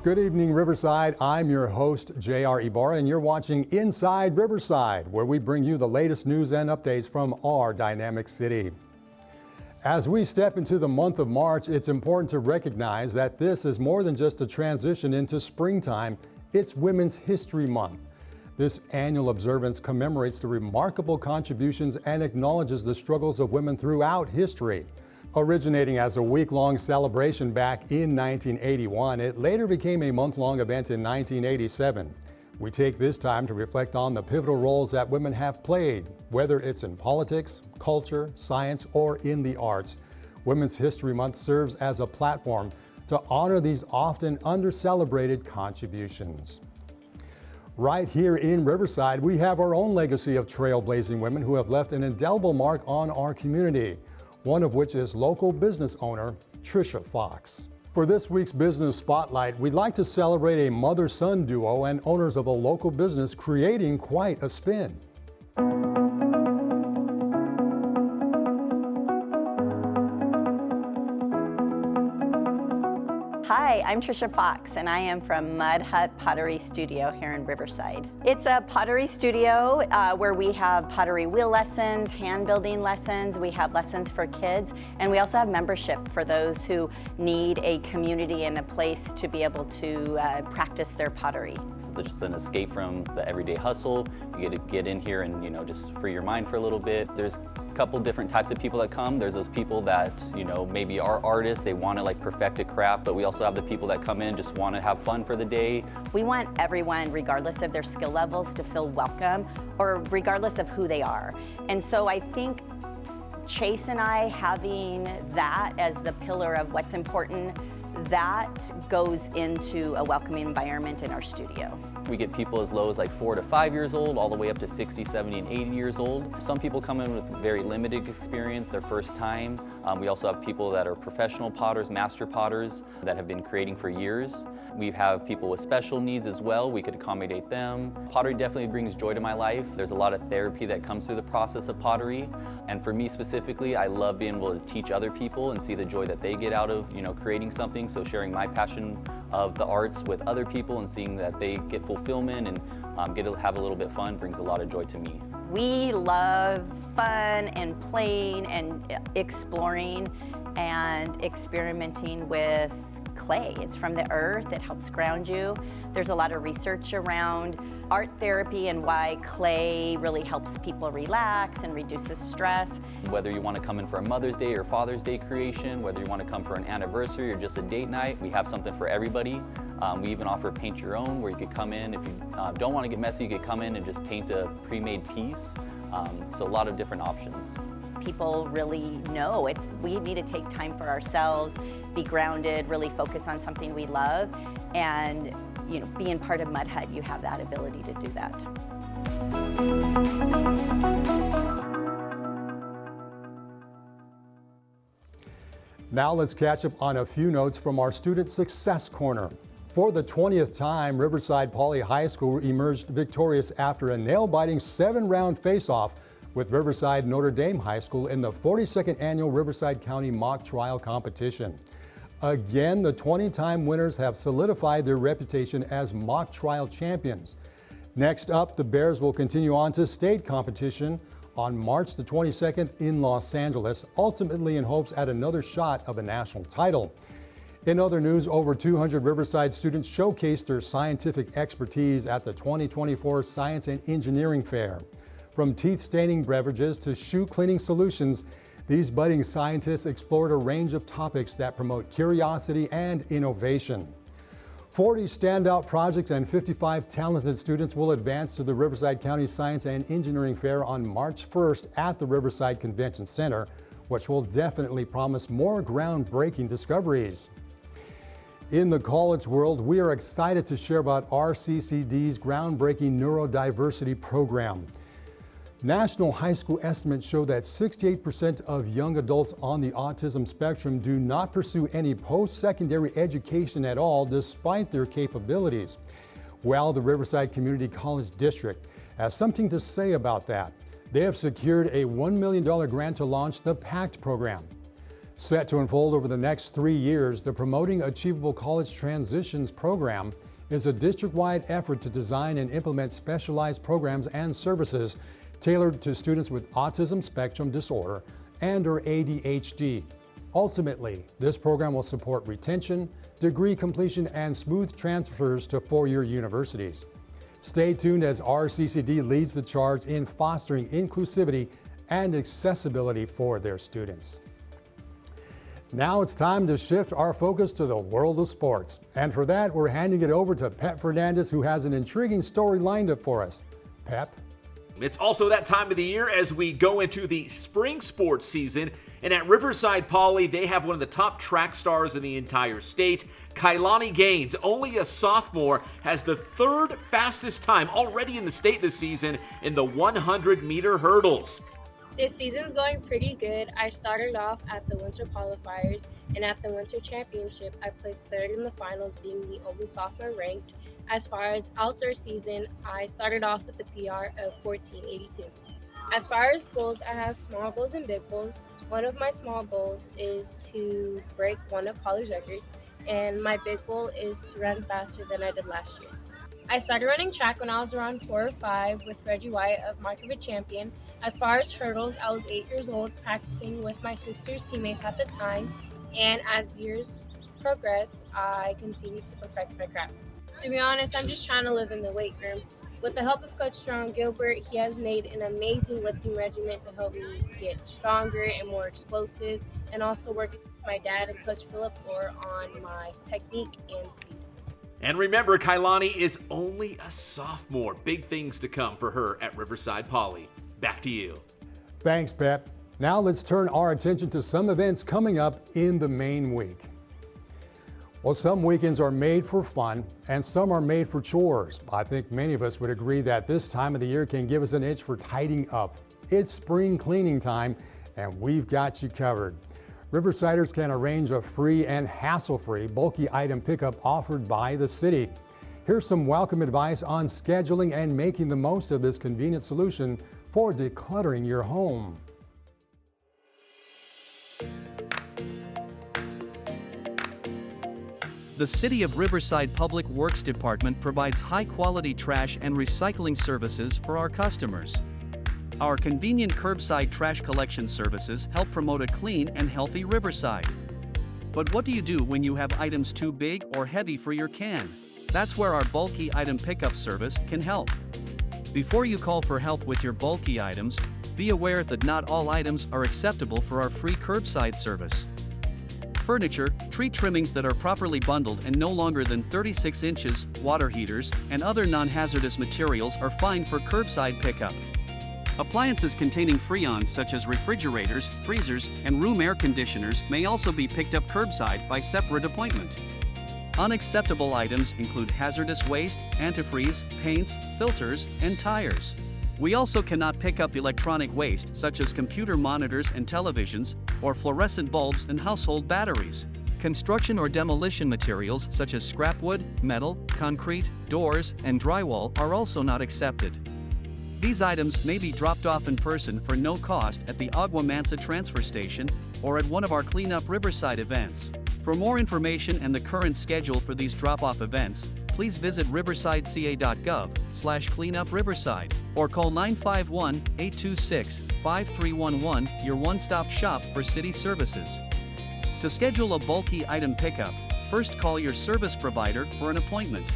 Good evening, Riverside. I'm your host, J.R. Ibarra, and you're watching Inside Riverside, where we bring you the latest news and updates from our dynamic city. As we step into the month of March, it's important to recognize that this is more than just a transition into springtime. It's Women's History Month. This annual observance commemorates the remarkable contributions and acknowledges the struggles of women throughout history. Originating as a week-long celebration back in 1981, it later became a month-long event in 1987. We take this time to reflect on the pivotal roles that women have played, whether it's in politics, culture, science, or in the arts. Women's History Month serves as a platform to honor these often under-celebrated contributions. Right here in Riverside, we have our own legacy of trailblazing women who have left an indelible mark on our community, one of which is local business owner Tricia Fox. For this week's Business Spotlight, we'd like to celebrate a mother-son duo and owners of a local business creating quite a spin. Hi, I'm Tricia Fox, and I am from Mud Hut Pottery Studio here in Riverside. It's a pottery studio where we have pottery wheel lessons, hand building lessons, we have lessons for kids, and we also have membership for those who need a community and a place to be able to practice their pottery. It's just an escape from the everyday hustle. You get to get in here and just free your mind for a little bit. There's a couple different types of people that come. There's those people that maybe are artists, they want to perfect a craft, but we also have the people that come in just want to have fun for the day. We want everyone, regardless of their skill levels, to feel welcome, or regardless of who they are. And so I think Chase and I having that as the pillar of what's important, that goes into a welcoming environment in our studio. We get people as low as 4 to 5 years old, all the way up to 60, 70, and 80 years old. Some people come in with very limited experience, their first time. We also have people that are professional potters, master potters, that have been creating for years. We have people with special needs as well. We could accommodate them. Pottery definitely brings joy to my life. There's a lot of therapy that comes through the process of pottery. And for me specifically, I love being able to teach other people and see the joy that they get out of creating something. So sharing my passion of the arts with other people and seeing that they get fulfillment and get to have a little bit fun brings a lot of joy to me. We love fun and playing and exploring and experimenting with clay. It's from the earth, it helps ground you. There's a lot of research around art therapy and why clay really helps people relax and reduces stress. Whether you want to come in for a Mother's Day or Father's Day creation, whether you want to come for an anniversary or just a date night, we have something for everybody. We even offer paint your own, where you could come in. If you don't want to get messy, you could come in and just paint a pre-made piece. So a lot of different options. People really know we need to take time for ourselves, be grounded, really focus on something we love, and being part of Mud Hut, you have that ability to do that. Now let's catch up on a few notes from our Student Success Corner. For the 20th time, Riverside Poly High School emerged victorious after a nail-biting 7-round face-off with Riverside Notre Dame High School in the 42nd Annual Riverside County Mock Trial Competition. Again, the 20-time winners have solidified their reputation as mock trial champions. Next up, the Bears will continue on to state competition on March the 22nd in Los Angeles, ultimately in hopes at another shot of a national title. In other news, over 200 Riverside students showcased their scientific expertise at the 2024 Science and Engineering Fair. From teeth-staining beverages to shoe-cleaning solutions, these budding scientists explored a range of topics that promote curiosity and innovation. 40 standout projects and 55 talented students will advance to the Riverside County Science and Engineering Fair on March 1st at the Riverside Convention Center, which will definitely promise more groundbreaking discoveries. In the college world, we are excited to share about RCCD's groundbreaking neurodiversity program. National high school estimates show that 68% of young adults on the autism spectrum do not pursue any post-secondary education at all despite their capabilities. Well, the Riverside Community College District has something to say about that. They have secured a $1 million grant to launch the PACT program. Set to unfold over the next 3 years, the Promoting Achievable College Transitions program is a district-wide effort to design and implement specialized programs and services tailored to students with autism spectrum disorder and/or ADHD. Ultimately, this program will support retention, degree completion, and smooth transfers to four-year universities. Stay tuned as RCCD leads the charge in fostering inclusivity and accessibility for their students. Now it's time to shift our focus to the world of sports. And for that, we're handing it over to Pep Fernandez, who has an intriguing story lined up for us. Pep? It's also that time of the year as we go into the spring sports season. And at Riverside Poly, they have one of the top track stars in the entire state. Kailani Gaines, only a sophomore, has the third fastest time already in the state this season in the 100-meter hurdles. This season's going pretty good. I started off at the Winter Qualifiers, and at the Winter Championship, I placed third in the finals, being the only sophomore ranked. As far as outdoor season, I started off with the PR of 1482. As far as goals, I have small goals and big goals. One of my small goals is to break one of Poly's records, and my big goal is to run faster than I did last year. I started running track when I was around 4 or 5 with Reggie White of Mark of a Champion. As far as hurdles, I was 8 years old practicing with my sister's teammates at the time, and as years progressed, I continued to perfect my craft. To be honest, I'm just trying to live in the weight room. With the help of Coach Strong Gilbert, he has made an amazing lifting regimen to help me get stronger and more explosive, and also working with my dad and Coach Philip Floor on my technique and speed. And remember, Kailani is only a sophomore. Big things to come for her at Riverside Poly. Back to you. Thanks, Pep. Now let's turn our attention to some events coming up in the main week. Well, some weekends are made for fun and some are made for chores. I think many of us would agree that this time of the year can give us an itch for tidying up. It's spring cleaning time and we've got you covered. Riversiders can arrange a free and hassle-free bulky item pickup offered by the city. Here's some welcome advice on scheduling and making the most of this convenient solution for decluttering your home. The City of Riverside Public Works Department provides high-quality trash and recycling services for our customers. Our convenient curbside trash collection services help promote a clean and healthy Riverside. But what do you do when you have items too big or heavy for your can? That's where our bulky item pickup service can help. Before you call for help with your bulky items, be aware that not all items are acceptable for our free curbside service. Furniture, tree trimmings that are properly bundled and no longer than 36 inches, water heaters, and other non-hazardous materials are fine for curbside pickup. Appliances containing Freon such as refrigerators, freezers, and room air conditioners may also be picked up curbside by separate appointment. Unacceptable items include hazardous waste, antifreeze, paints, filters, and tires. We also cannot pick up electronic waste such as computer monitors and televisions, or fluorescent bulbs and household batteries. Construction or demolition materials such as scrap wood, metal, concrete, doors, and drywall are also not accepted. These items may be dropped off in person for no cost at the Agua Mansa transfer station or at one of our Clean Up Riverside events. For more information and the current schedule for these drop-off events, please visit riversideca.gov/cleanupriverside or call 951-826-5311, your one-stop shop for city services. To schedule a bulky item pickup, first call your service provider for an appointment.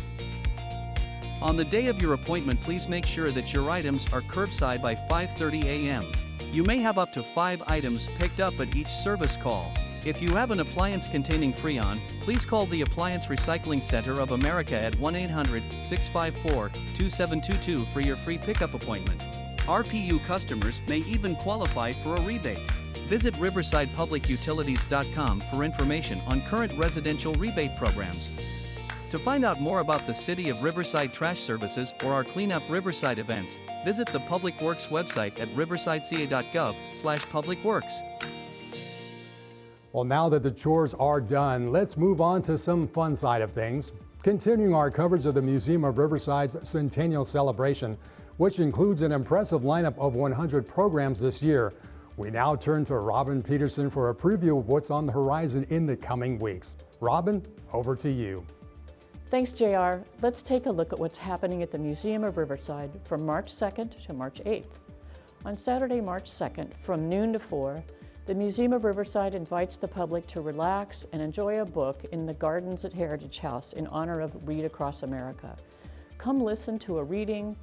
On the day of your appointment, please make sure that your items are curbside by 5:30 a.m. You may have up to 5 items picked up at each service call. If you have an appliance containing Freon, please call the Appliance Recycling Center of America at 1-800-654-2722 for your free pickup appointment. RPU customers may even qualify for a rebate. Visit riversidepublicutilities.com for information on current residential rebate programs. To find out more about the City of Riverside Trash Services or our Clean Up Riverside events, visit the Public Works website at riversideca.gov/publicworks. Well, now that the chores are done, let's move on to some fun side of things. Continuing our coverage of the Museum of Riverside's Centennial Celebration, which includes an impressive lineup of 100 programs this year. We now turn to Robin Peterson for a preview of what's on the horizon in the coming weeks. Robin, over to you. Thanks, JR. Let's take a look at what's happening at the Museum of Riverside from March 2nd to March 8th. On Saturday, March 2nd, from noon to 4, the Museum of Riverside invites the public to relax and enjoy a book in the Gardens at Heritage House in honor of Read Across America. Come listen to a reading,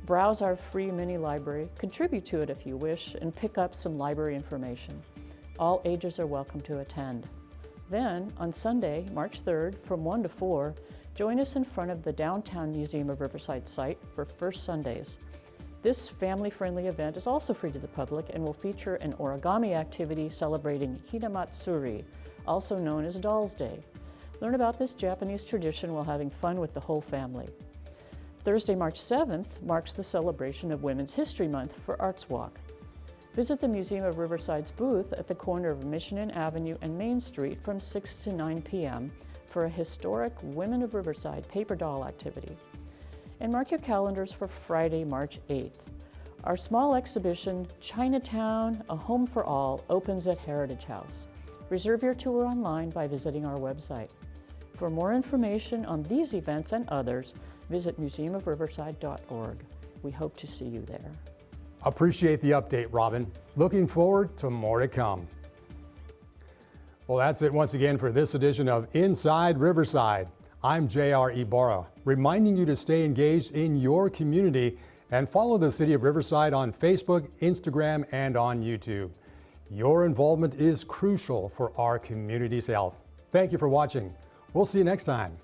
browse our free mini library, contribute to it if you wish, and pick up some library information. All ages are welcome to attend. Then, on Sunday, March 3rd, from 1 to 4, join us in front of the Downtown Museum of Riverside site for First Sundays. This family-friendly event is also free to the public and will feature an origami activity celebrating Hinamatsuri, also known as Dolls Day. Learn about this Japanese tradition while having fun with the whole family. Thursday, March 7th marks the celebration of Women's History Month for Arts Walk. Visit the Museum of Riverside's booth at the corner of Michigan Avenue and Main Street from 6 to 9 p.m. for a historic Women of Riverside paper doll activity. And mark your calendars for Friday, March 8th. Our small exhibition, Chinatown, A Home for All, opens at Heritage House. Reserve your tour online by visiting our website. For more information on these events and others, visit museumofriverside.org. We hope to see you there. Appreciate the update, Robin. Looking forward to more to come. Well, that's it once again for this edition of Inside Riverside. I'm J.R. Ibarra, reminding you to stay engaged in your community and follow the City of Riverside on Facebook, Instagram, and on YouTube. Your involvement is crucial for our community's health. Thank you for watching. We'll see you next time.